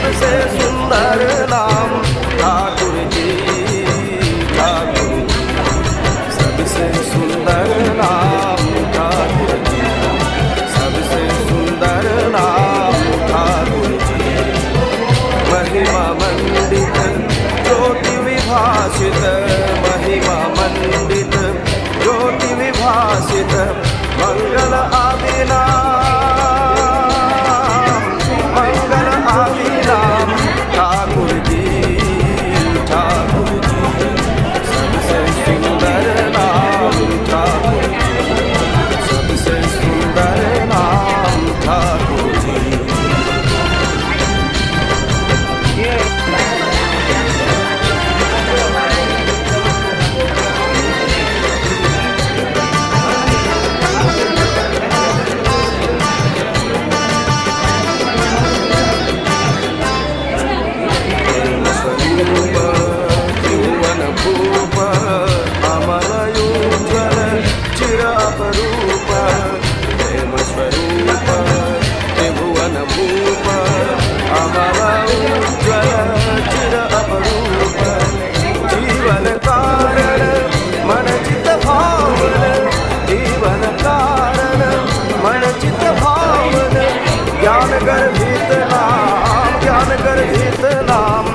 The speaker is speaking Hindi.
सबसे सुंदर नाम ठाकुर जी, ठाकुर जी। सबसे सुंदर नाम ठाकुर जी, सबसे सुंदर नाम ठाकुर जी। महिमा मंडित ज्योति विभासित, महिमा मंडित ज्योति विभासित मंगल आदि नाम, मंगल आदि नाम ठाकुर जी, ठाकुर जी। सबसे सुंदर नाम ठाकुर जी, सबसे सुंदर नाम ठाकुर जी। त्रिभुवन भूप अमलयोज्वल चिरापरूप, प्रेम स्वरूप त्रिभुवन भूप अमलयोज्वल चिरापरूप। जीवन कारण मन चित भावन, जीवन कारण मन चित भावन। ज्ञान गर्भित नाम, ज्ञान गर्भित नाम